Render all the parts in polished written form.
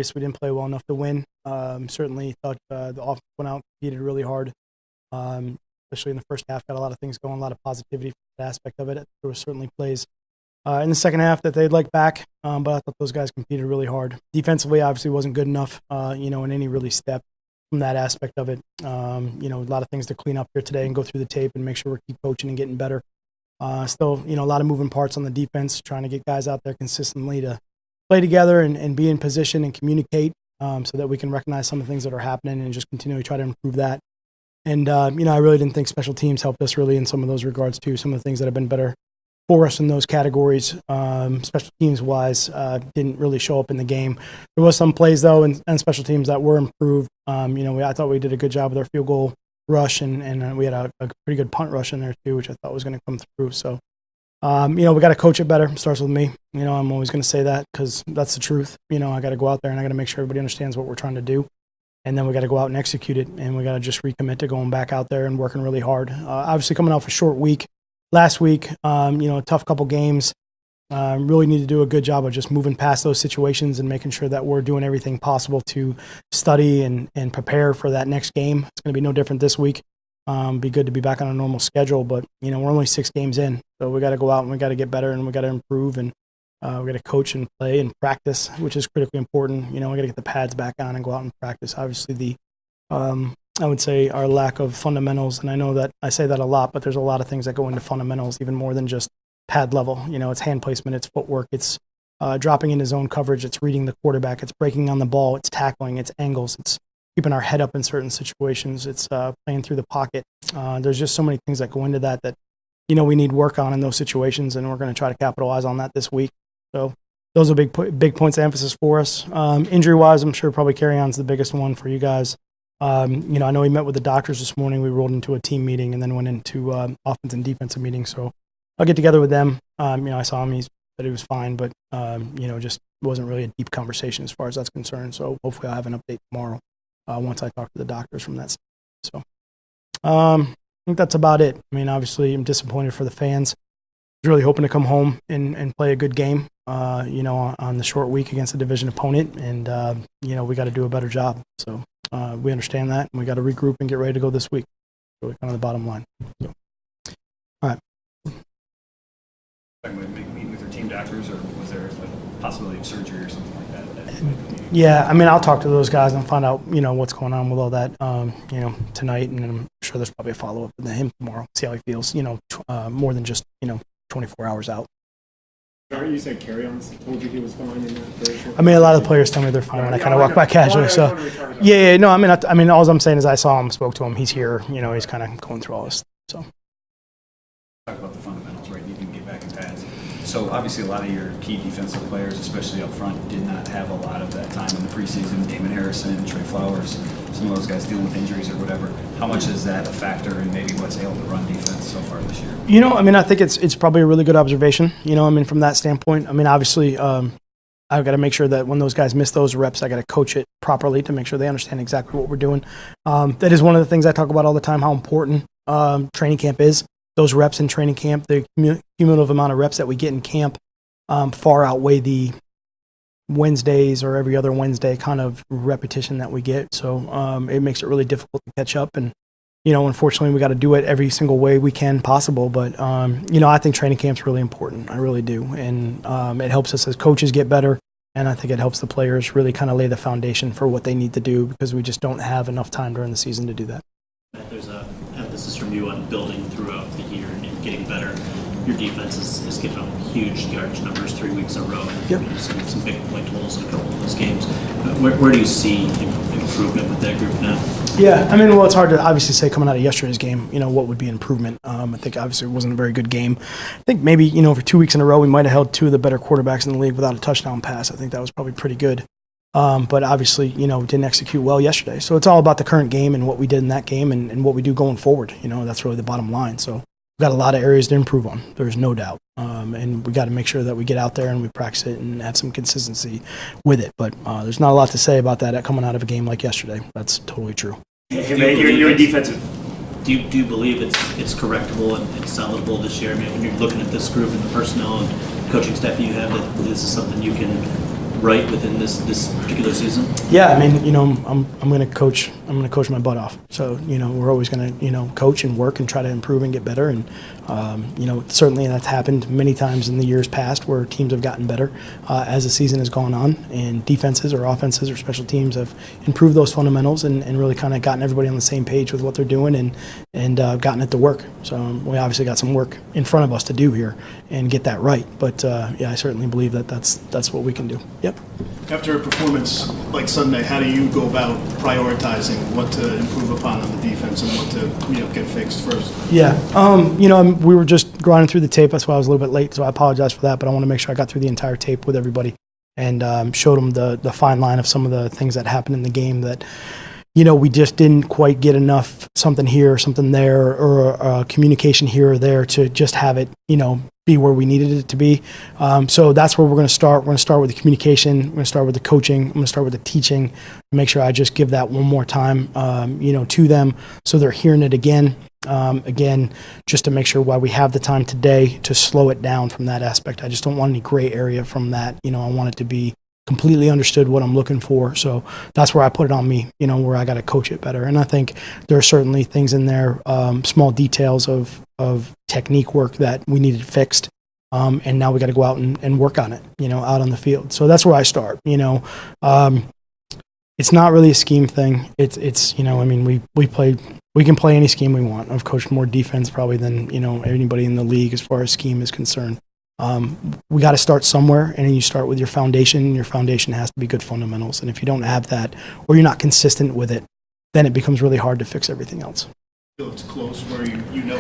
obviously, we didn't play well enough to win. Certainly thought the offense went out, competed really hard, especially in the first half. Got a lot of things going, a lot of positivity for that aspect of it. There were certainly plays in the second half that they'd like back, but I thought those guys competed really hard. Defensively, obviously, wasn't good enough, in any really step from that aspect of it. A lot of things to clean up here today and go through the tape and make sure we keep coaching and getting better. Still, a lot of moving parts on the defense, trying to get guys out there consistently to play together and be in position and communicate so that we can recognize some of the things that are happening and just continually try to improve that. And, I really didn't think special teams helped us really in some of those regards too. Some of the things that have been better for us in those categories, special teams wise, didn't really show up in the game. There was some plays though, and special teams that were improved. I thought we did a good job with our field goal rush, and we had a pretty good punt rush in there too, which I thought was going to come through. So, we got to coach it better. It starts with me. I'm always going to say that because that's the truth. I got to go out there and I got to make sure everybody understands what we're trying to do. And then we got to go out and execute it. And we got to just recommit to going back out there and working really hard. Obviously coming off a short week last week, a tough couple games. Really need to do a good job of just moving past those situations and making sure that we're doing everything possible to study and prepare for that next game. It's going to be no different this week. Be good to be back on a normal schedule, but we're only 6 games in, so we got to go out and we got to get better and we got to improve, and we got to coach and play and practice, which is critically important. We got to get the pads back on and go out and practice. Obviously, I would say our lack of fundamentals, and I know that I say that a lot, but there's a lot of things that go into fundamentals, even more than just pad level. It's hand placement, it's footwork, it's dropping into zone coverage, it's reading the quarterback, it's breaking on the ball, it's tackling, it's angles, it's keeping our head up in certain situations, it's playing through the pocket. There's just so many things that go into that we need work on in those situations, and we're going to try to capitalize on that this week. So those are big points of emphasis for us. Injury-wise, I'm sure probably carry-on's the biggest one for you guys. I know we met with the doctors this morning. We rolled into a team meeting and then went into offense and defensive meeting. So I'll get together with them. I saw him. He said he was fine, but, just wasn't really a deep conversation as far as that's concerned. So hopefully I'll have an update tomorrow once I talk to the doctors from that. So I think that's about it. Obviously I'm disappointed for the fans. I was really hoping to come home and play a good game, on the short week against a division opponent. And, we got to do a better job. So we understand that, and we got to regroup and get ready to go this week. Really kind of the bottom line. So, all right. Meet with your team doctors, or was there a possibility of surgery or something like that? Yeah, I'll talk to those guys and find out, what's going on with all that, tonight, and I'm sure there's probably a follow-up with him tomorrow, see how he feels, more than just, 24 hours out. Sorry, you said carry-ons told you he was fine in that version? A lot of the players tell me they're fine when I kind of walk by casually. So, all I'm saying is I saw him, spoke to him. He's here. He's kind of going through all this. So, talk about the fundamentals, right? You can get back in pads. So obviously, a lot of your key defensive players, especially up front, did not have a lot of that time in the preseason. Damon Harrison, Trey Flowers, some of those guys dealing with injuries or whatever. How much is that a factor in maybe what's ailed the run defense so far this year? I think it's probably a really good observation. From that standpoint. Obviously, I've got to make sure that when those guys miss those reps, I got to coach it properly to make sure they understand exactly what we're doing. That is one of the things I talk about all the time, how important training camp is. Those reps in training camp, the cumulative amount of reps that we get in camp far outweigh the Wednesdays or every other Wednesday kind of repetition that we get. So it makes it really difficult to catch up. And, unfortunately, we got to do it every single way we can possible. But, I think training camp's really important. I really do. And it helps us as coaches get better. And I think it helps the players really kind of lay the foundation for what they need to do, because we just don't have enough time during the season to do that. There's a emphasis from you on building throughout the year and getting better. Your defense has given up huge yardage numbers 3 weeks in a row. Yep. Some big point totals in a couple of those games. Where do you see improvement with that group now? Yeah, it's hard to obviously say coming out of yesterday's game, what would be improvement. I think obviously it wasn't a very good game. I think maybe, for 2 weeks in a row, we might have held 2 of the better quarterbacks in the league without a touchdown pass. I think that was probably pretty good. But obviously, didn't execute well yesterday. So it's all about the current game and what we did in that game and what we do going forward. That's really the bottom line. So we've got a lot of areas to improve on. There's no doubt. And we got to make sure that we get out there and we practice it and have some consistency with it. But there's not a lot to say about that coming out of a game like yesterday. That's totally true. Hey, man, you're defensive. Do you believe it's correctable and it's salvageable this year? When you're looking at this group and the personnel and coaching staff you have, that this is something you can right within this particular season? Yeah, I mean, I'm going to coach. I'm going to coach my butt off. So, we're always going to, coach and work and try to improve and get better. And, certainly that's happened many times in the years past where teams have gotten better as the season has gone on, and defenses or offenses or special teams have improved those fundamentals and really kind of gotten everybody on the same page with what they're doing and gotten it to work. So we obviously got some work in front of us to do here and get that right. But yeah, I certainly believe that's what we can do. Yep. After a performance like Sunday, how do you go about prioritizing what to improve upon on the defense and what to get fixed first? Yeah, we were just grinding through the tape. That's why I was a little bit late, so I apologize for that. But I want to make sure I got through the entire tape with everybody and showed them the fine line of some of the things that happened in the game that we just didn't quite get enough something here or something there or communication here or there to just have it be where we needed it to be. So that's where we're going to start. We're going to start with the communication. We're going to start with the coaching. I'm going to start with the teaching. Make sure I just give that one more time, to them so they're hearing it again. Again, just to make sure while we have the time today to slow it down from that aspect. I just don't want any gray area from that. I want it to be completely understood what I'm looking for. So that's where I put it on me, where I got to coach it better. And I think there are certainly things in there, small details of technique work that we needed fixed. And now we got to go out and work on it, out on the field. So that's where I start, it's not really a scheme thing. It's we can play any scheme we want. I've coached more defense probably than, anybody in the league as far as scheme is concerned. We got to start somewhere, and then you start with your foundation. Your foundation has to be good fundamentals. And if you don't have that or you're not consistent with it, then it becomes really hard to fix everything else. It's close where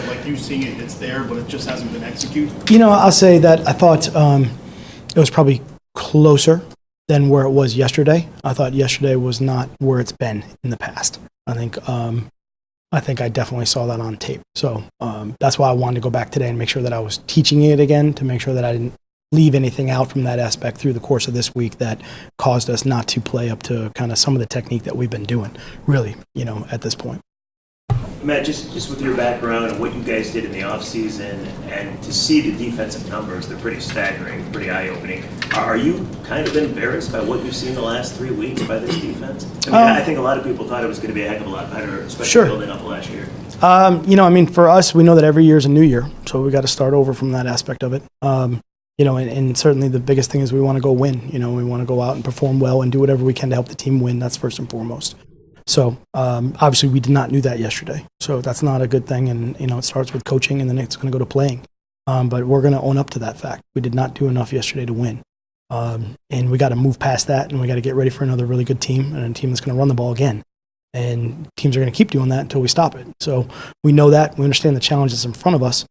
like you seeing it, it's there, but it just hasn't been executed? I'll say that I thought it was probably closer than where it was yesterday. I thought yesterday was not where it's been in the past. I think I definitely saw that on tape. So that's why I wanted to go back today and make sure that I was teaching it again to make sure that I didn't leave anything out from that aspect through the course of this week that caused us not to play up to kind of some of the technique that we've been doing, really, at this point. Matt, just with your background and what you guys did in the offseason, and to see the defensive numbers, they're pretty staggering, pretty eye-opening. Are you kind of embarrassed by what you've seen the last 3 weeks by this defense? I think a lot of people thought it was going to be a heck of a lot better, especially building up last year. For us, we know that every year is a new year, so we got to start over from that aspect of it. And certainly the biggest thing is we want to go win. We want to go out and perform well and do whatever we can to help the team win. That's first and foremost. So obviously we did not do that yesterday. So that's not a good thing. And, it starts with coaching and then it's going to go to playing. But we're going to own up to that fact. We did not do enough yesterday to win. And we got to move past that and we got to get ready for another really good team and a team that's going to run the ball again. And teams are going to keep doing that until we stop it. So we know that. We understand the challenges in front of us.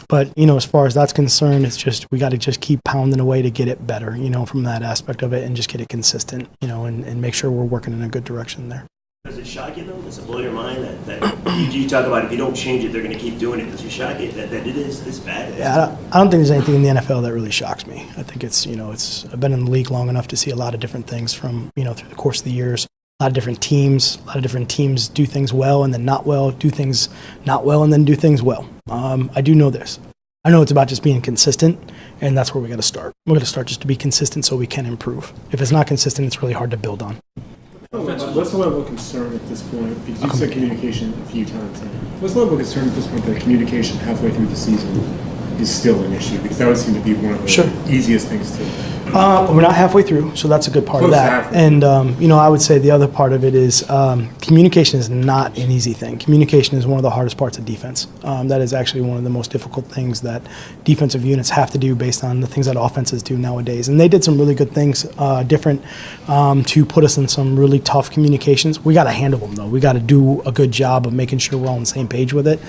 But, as far as that's concerned, it's just we got to just keep pounding away to get it better, from that aspect of it and just get it consistent, and make sure we're working in a good direction there. Does it shock you, though? Does it blow your mind that you talk about if you don't change it, they're going to keep doing it? Does it shock you that it is this bad? Yeah, I don't think there's anything in the NFL that really shocks me. I think it's, I've been in the league long enough to see a lot of different things from, through the course of the years. A lot of different teams do things well and then not well, do things not well and then do things well. I do know this. I know it's about just being consistent, and that's where we got to start. We're going to start just to be consistent so we can improve. If it's not consistent, it's really hard to build on. What's the level of concern at this point? Because you said communication a few times. What's the level of concern at this point that communication halfway through the season is still an issue? Because that would seem to be one of the easiest things to. We're not halfway through, so that's a good part of that. And, I would say the other part of it is communication is not an easy thing. Communication is one of the hardest parts of defense. That is actually one of the most difficult things that defensive units have to do based on the things that offenses do nowadays. And they did some really good things different to put us in some really tough communications. We got to handle them, though. We got to do a good job of making sure we're all on the same page with it.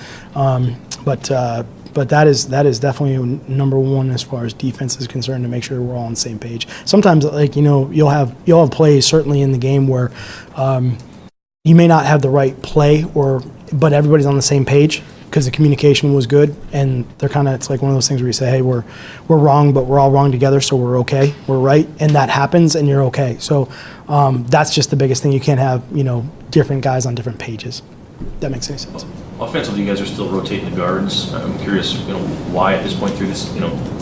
But that is definitely number one as far as defense is concerned, to make sure we're all on the same page. Sometimes, you'll have plays certainly in the game where you may not have the right play, but everybody's on the same page because the communication was good, and they're it's like one of those things where you say, hey, we're wrong, but we're all wrong together, so we're okay, we're right, and that happens, and you're okay. So that's just the biggest thing. You can't have different guys on different pages. that makes any sense. Offensively, you guys are still rotating the guards. I'm curious, why at this point through this,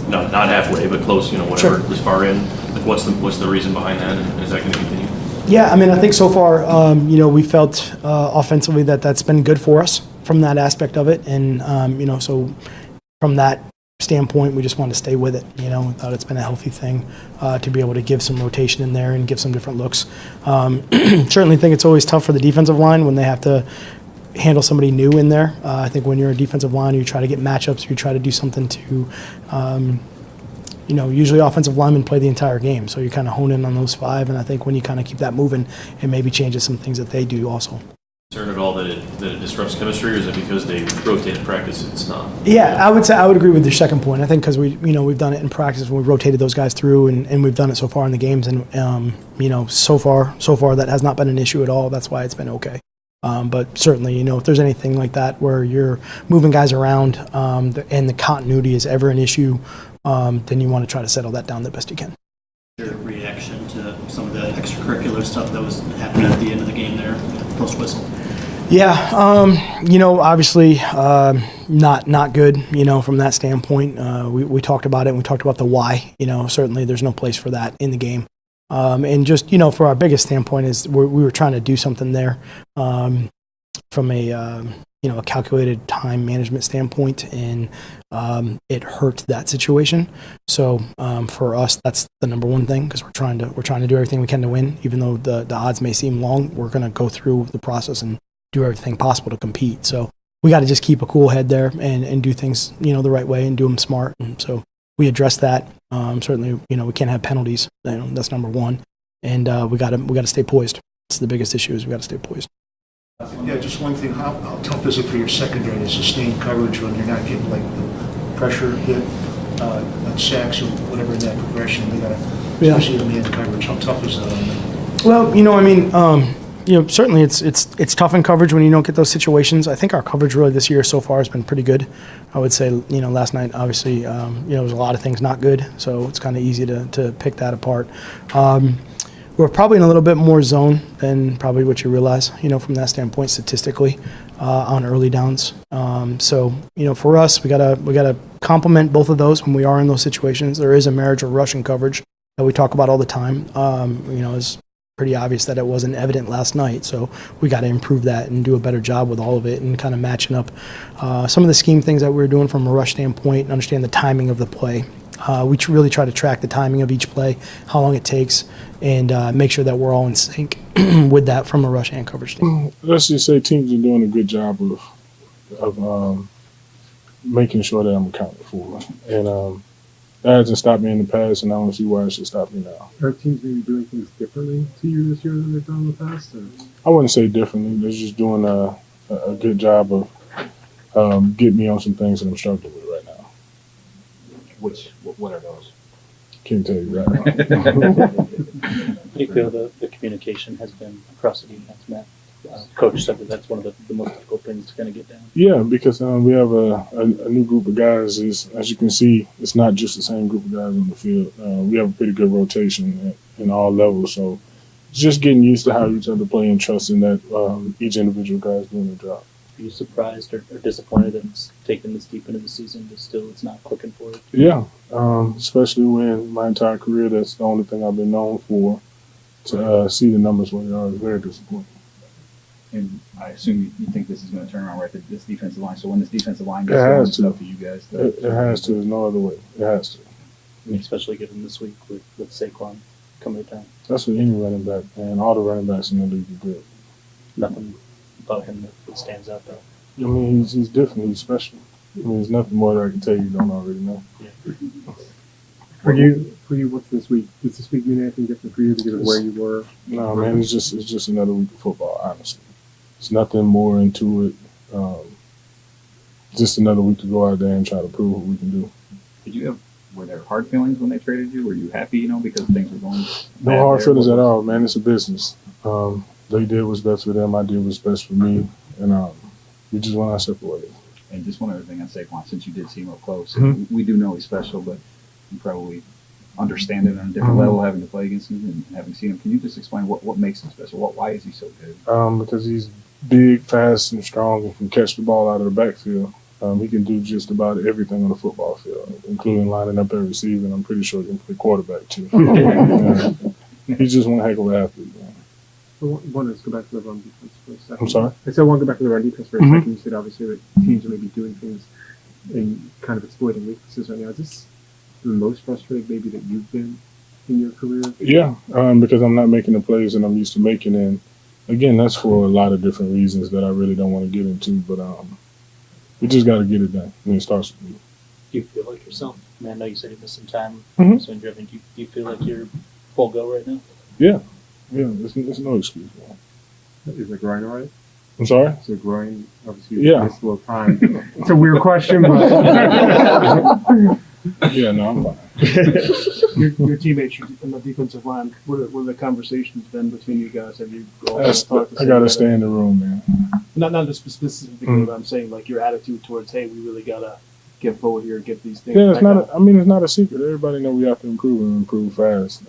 not halfway, but close, whatever, Sure. this far in. Like, what's the reason behind that, and is that going to continue? Yeah, I mean, I think so far, we felt offensively that's been good for us from that aspect of it, and so from that standpoint, we just want to stay with it. We thought it's been a healthy thing to be able to give some rotation in there and give some different looks. Certainly think it's always tough for the defensive line when they have to handle somebody new in there. I think when you're a defensive line, you try to get matchups, you try to do something to, usually offensive linemen play the entire game, so you kind of hone in on those 5, and I think when you kind of keep that moving, it maybe changes some things that they do also. Concerned at all that it disrupts chemistry, or is it because they rotate in practice? It's not. Yeah, I would agree with your second point. I think because we've done it in practice when we rotated those guys through, and we've done it so far in the games, and so far that has not been an issue at all. That's why it's been okay. But certainly, if there's anything like that where you're moving guys around and the continuity is ever an issue, then you want to try to settle that down the best you can. Your reaction to some of the extracurricular stuff that was happening at the end of the game there, post whistle? Yeah, obviously not good, from that standpoint. We talked about it, and we talked about the why. Certainly there's no place for that in the game. And just, for our biggest standpoint is we were trying to do something there from a calculated time management standpoint, and it hurt that situation. So for us, that's the number one thing, because we're trying to do everything we can to win. Even though the odds may seem long, we're going to go through the process and do everything possible to compete. So we got to just keep a cool head there and do things, the right way and do them smart. And so we addressed that. Certainly, we can't have penalties. That's number one. And we got to stay poised. It's the biggest issue is we got to stay poised. Yeah, just one thing. How tough is it for your secondary to sustain coverage when you're not getting the pressure hit, like sacks or whatever in that progression? They got to, especially in man coverage. How tough is that on them? Well, certainly it's tough in coverage when you don't get those situations. I think our coverage really this year so far has been pretty good. I would say, last night obviously, there was a lot of things not good, so it's kind of easy to pick that apart. We're probably in a little bit more zone than probably what you realize, from that standpoint statistically on early downs. So for us, we gotta complement both of those when we are in those situations. There is a marriage of rush and coverage that we talk about all the time. It's pretty obvious that it wasn't evident last night, so we got to improve that and do a better job with all of it and kind of matching up some of the scheme things that we're doing from a rush standpoint and understand the timing of the play. We really try to track the timing of each play, how long it takes, and make sure that we're all in sync with that from a rush and coverage standpoint. Let's just say teams are doing a good job of making sure that I'm accounted for. And that hasn't stopped me in the past, and I don't see why it should stop me now. Are teams maybe doing things differently to you this year than they've done in the past? Or? I wouldn't say differently. They're just doing a good job of getting me on some things that I'm struggling with right now. What are those? Can't tell you right now. Do you feel the communication has been across the defense, Matt? Coach said that's one of the most difficult things to kind of get down. Yeah, because we have a new group of guys. As you can see, it's not just the same group of guys on the field. We have a pretty good rotation in all levels. So it's just getting used to how each other play and trusting that each individual guy is doing their job. Are you surprised or disappointed that it's taken this deep into the season, but still it's not clicking for it? Yeah, especially when my entire career, that's the only thing I've been known for. To see the numbers where they are is very disappointing. And I assume you think this is going to turn around right at this defensive line. So when this defensive line gets going, it's up to you guys. It has to. There's no other way. It has to. Especially given this week with Saquon coming to town. That's with any running back, and all the running backs in the league are good. Nothing about him that stands out, though. I mean, he's different. He's special. I mean, there's nothing more that I can tell you don't already know. Yeah. For you, what's this week? Does this week mean anything different for you because of where you were? No, man, it's just another week of football, honestly. It's nothing more into it. Just another week to go out there and try to prove what we can do. Were there hard feelings when they traded you? Were you happy, because things were going No bad hard there? feelings at all, man. It's a business. They did what's best for them. I did what's best for me. And we just went our separate ways. And just one other thing on Saquon, since you did see him up close, Mhm. we do know he's special, but you probably understand it on a different level, having to play against him and having seen him. Can you just explain what makes him special? Why is he so good? Because he's big, fast, and strong and can catch the ball out of the backfield. He can do just about everything on the football field, including lining up at receiver, and I'm pretty sure he can play quarterback too. He's just one heck of an athlete. I wanted to go back to the run defense for a second. I'm sorry? I said I want to go back to the run defense for a second. You said obviously that teams are maybe doing things and kind of exploiting weaknesses right now. Is this the most frustrating maybe that you've been in your career? Yeah, because I'm not making the plays that I'm used to making. And again, that's for a lot of different reasons that I really don't want to get into. But we just got to get it done. It starts with me. Do you feel like yourself? I mean, I know you said you missed some time. Mhm. So do you feel like you're full go right now? Yeah, it's no excuse, man. Is the groin all right? I'm sorry? Is the groin, obviously, Yeah. missed a little time. It's a weird question, but... Yeah, no, I'm fine. Your teammates on the defensive line, what have the conversations been between you guys? Have you all talked? I got to stay in the room, man. Not just specifically, but I'm saying like your attitude towards, hey, we really gotta get forward here and get these things. Yeah, it's back not. up. It's not a secret. Everybody know we have to improve and improve fast.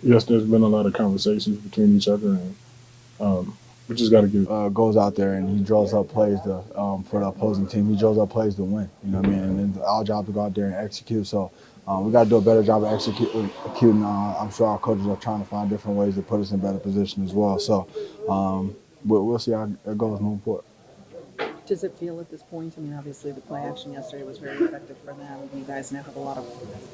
Yes, there's been a lot of conversations between each other, and we just got to get it. Goes out there and he draws up plays for the opposing team. He draws up plays to win. You know what I mean? And then our job to go out there and execute. So we got to do a better job of executing. I'm sure our coaches are trying to find different ways to put us in better position as well. So we'll see how it goes moving forward. Does it feel at this point? I mean, obviously the play action yesterday was very effective for them. You guys now have a lot of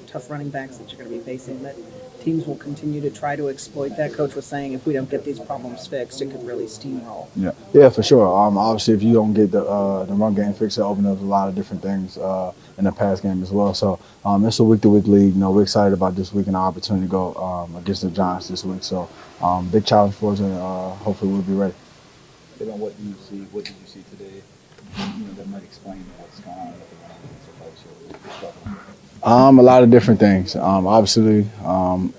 tough running backs that you're going to be facing, that teams will continue to try to exploit that. Coach was saying if we don't get these problems fixed, it could really steamroll. Yeah, for sure. Obviously, if you don't get the run game fixed, it opens up a lot of different things in the pass game as well. So it's a week-to-week league. You know, we're excited about this week and our opportunity to go against the Giants this week. So big challenge for us, and hopefully we'll be ready. Tavon, what did you see today? That might explain what's going on with the run. A lot of different things. Obviously, when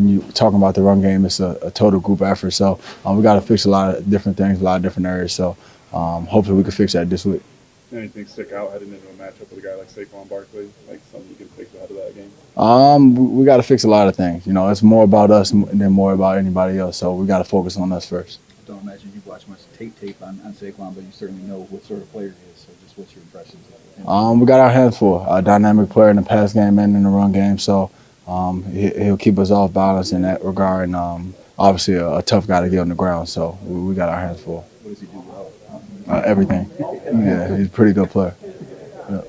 you're talking about the run game, it's a total group effort. So we got to fix a lot of different things, a lot of different areas. So hopefully we can fix that this week. Anything stick out heading into a matchup with a guy like Saquon Barkley, like something you can fix ahead of that game? We got to fix a lot of things. You know, it's more about us than more about anybody else. So we got to focus on us first. I don't imagine you've watched much tape on Saquon, but you certainly know what sort of player he is. So just what's your impressions of him? We got our hands full. A dynamic player in the pass game and in the run game. So he'll keep us off balance in that regard. And obviously a tough guy to get on the ground. So we got our hands full. What does he do well? Everything. Yeah, he's a pretty good player. Yeah.